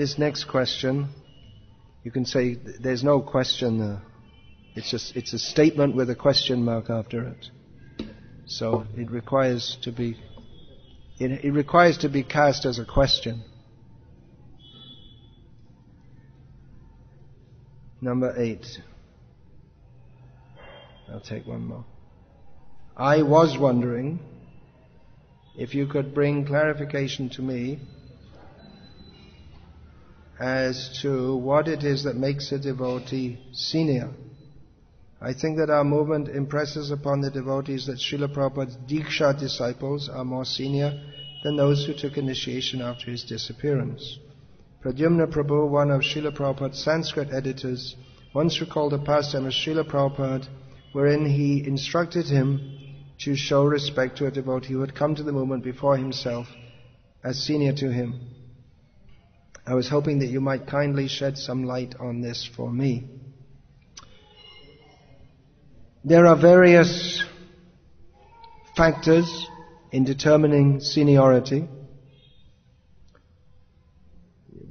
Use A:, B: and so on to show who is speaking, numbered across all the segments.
A: This next question, you can say there's no question. It's a statement with a question mark after it. So it requires to be cast as a question. Number 8. I'll take one more. I was wondering if you could bring clarification to me as to what it is that makes a devotee senior. I think that our movement impresses upon the devotees that Srila Prabhupada's Diksha disciples are more senior than those who took initiation after his disappearance. Pradyumna Prabhu, one of Srila Prabhupada's Sanskrit editors, once recalled a pastime of Srila Prabhupada wherein he instructed him to show respect to a devotee who had come to the movement before himself as senior to him. I was hoping that you might kindly shed some light on this for me. There are various factors in determining seniority.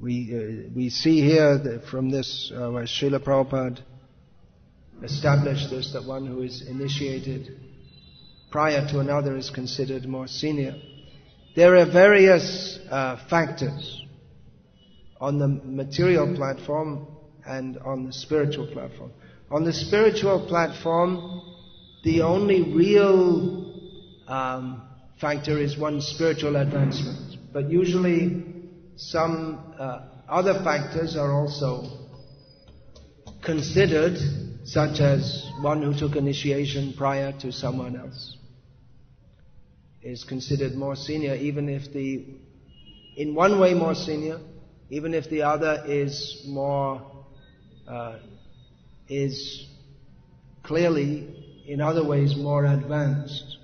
A: We see here that from this, where Srila Prabhupada established this, that one who is initiated prior to another is considered more senior. There are various factors on the material platform and on the spiritual platform. On the spiritual platform, the only real factor is one's spiritual advancement. But usually some other factors are also considered, such as one who took initiation prior to someone else is considered more senior, even if in one way more senior, even if the other is is clearly in other ways more advanced.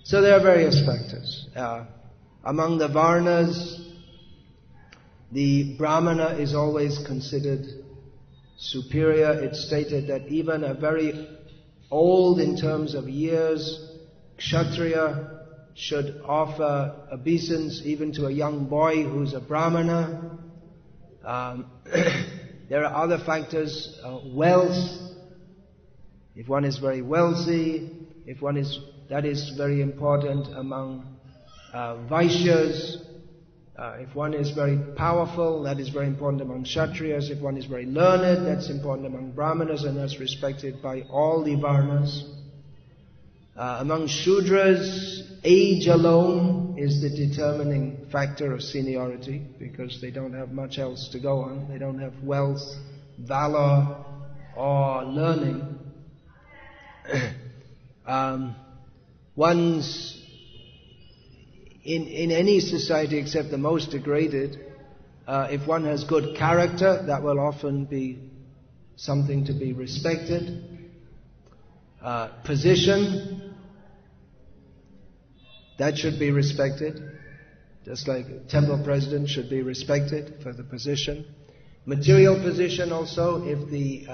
A: So there are various factors. Among the Varnas, the Brahmana is always considered superior. It's stated that even a very old in terms of years Kshatriya should offer obeisance even to a young boy who's a Brahmana. There are other factors, wealth. If one is very wealthy, that is very important among Vaishyas. If one is very powerful, that is very important among Kshatriyas. If one is very learned, that's important among Brahmanas, and that's respected by all the Varnas. Among Shudras, age alone is the determining factor of seniority, because they don't have much else to go on. They don't have wealth, valor, or learning. In any society except the most degraded, if one has good character, that will often be something to be respected. Position, that should be respected. Just like a temple president should be respected for the position. Material position also, if the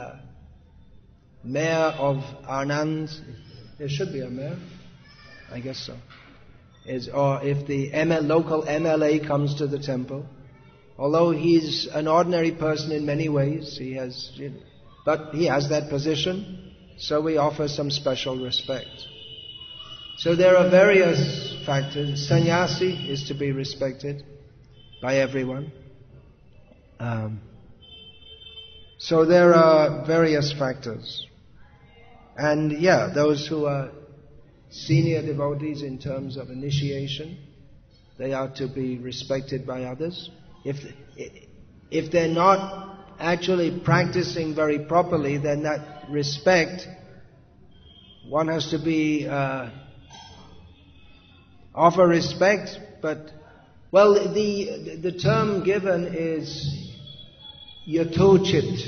A: mayor of Anand, there should be a mayor, I guess so, or if the local MLA comes to the temple, although he's an ordinary person in many ways, but he has that position, so we offer some special respect. So there are various factors. Sannyasi is to be respected by everyone. So there are various factors. And those who are senior devotees in terms of initiation, they are to be respected by others. If they're not actually practicing very properly, then that respect, one has to be offer respect, but the term given is yathochit.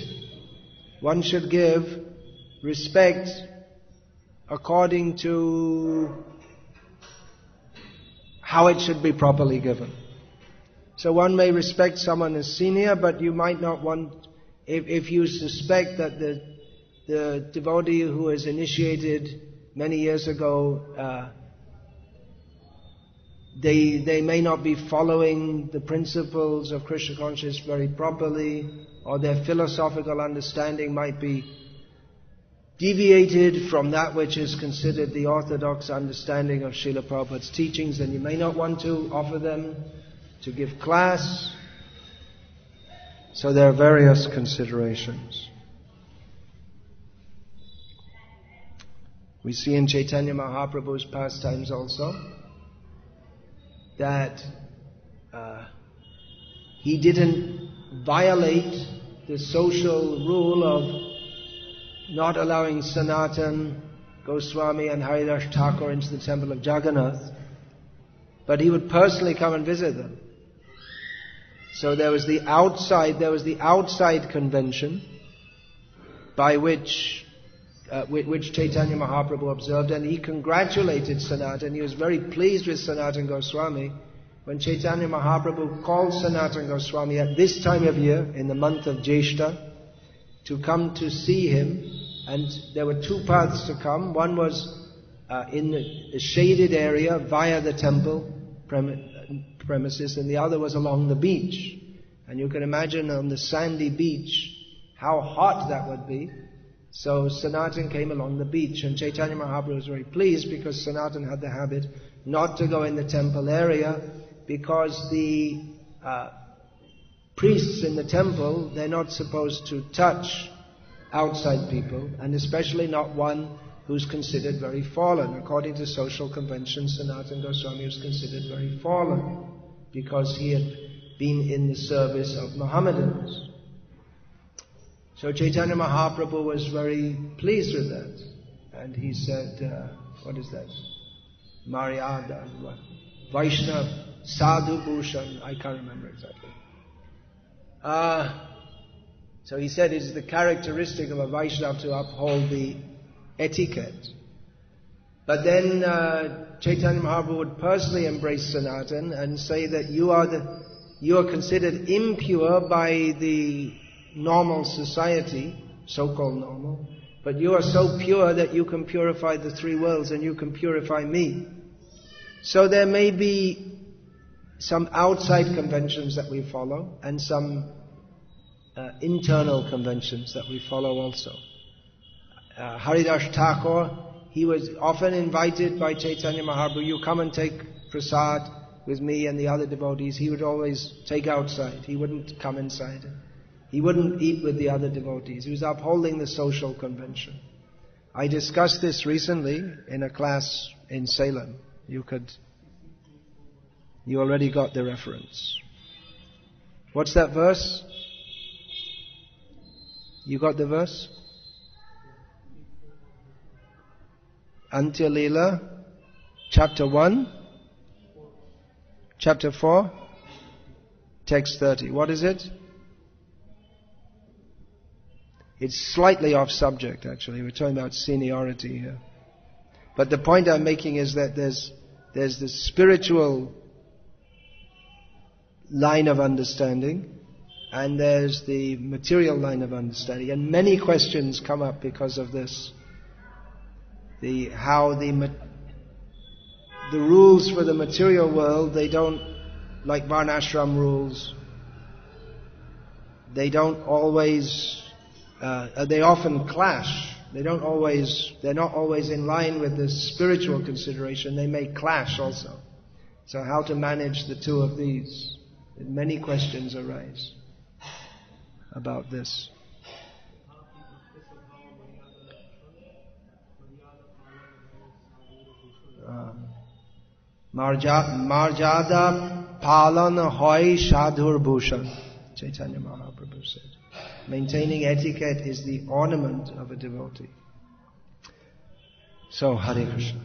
A: One should give respect according to how it should be properly given. So one may respect someone as senior, but you might not want, if you suspect that the devotee who was initiated many years ago they may not be following the principles of Krishna consciousness very properly, or their philosophical understanding might be deviated from that which is considered the orthodox understanding of Srila Prabhupada's teachings, and you may not want to offer them to give class. So there are various considerations. We see in Chaitanya Mahaprabhu's pastimes also that he didn't violate the social rule of not allowing Sanatan Goswami and Haridas Thakur into the temple of Jagannath, but he would personally come and visit them. So there was the outside convention by which Chaitanya Mahaprabhu observed, and he congratulated Sanatan. He was very pleased with Sanatan Goswami when Chaitanya Mahaprabhu called Sanatan Goswami at this time of year, in the month of Jeshta, to come to see him. And there were two paths to come. One was in a shaded area via the temple premises, and the other was along the beach. And you can imagine on the sandy beach how hot that would be. So Sanatan came along the beach, and Chaitanya Mahaprabhu was very pleased because Sanatan had the habit not to go in the temple area, because the priests in the temple, they're not supposed to touch outside people, and especially not one who's considered very fallen. According to social convention, Sanatan Goswami was considered very fallen because he had been in the service of Mohammedans. So Chaitanya Mahaprabhu was very pleased with that. And he said, what is that? Maryada, what? Vaishnav, Sadhu Bhushan, I can't remember exactly. So he said it is the characteristic of a Vaishnava to uphold the etiquette. But then Chaitanya Mahaprabhu would personally embrace Sanatan and say that you are considered impure by the normal society, so-called normal, but you are so pure that you can purify the three worlds and you can purify me. So there may be some outside conventions that we follow and some internal conventions that we follow also. Haridas Thakur, he was often invited by Chaitanya Mahaprabhu, you come and take prasad with me and the other devotees. He would always take outside. He wouldn't come inside. He wouldn't eat with the other devotees. He was upholding the social convention. I discussed this recently in a class in Salem. You already got the reference. What's that verse? You got the verse? Antya Leela, chapter 1, chapter 4, text 30. What is it? It's slightly off subject, actually. We're talking about seniority here. But the point I'm making is that there's the spiritual line of understanding, and there's the material line of understanding. And many questions come up because of this. How the rules for the material world, they don't, like Varnashram rules, they don't always, they often clash. They're not always in line with the spiritual consideration. They may clash also. So how to manage the two of these? Many questions arise about this. Marjada palan hoy sadhur bhushan, Chaitanya Mahaprabhu said. Maintaining etiquette is the ornament of a devotee. So, Hare Krishna.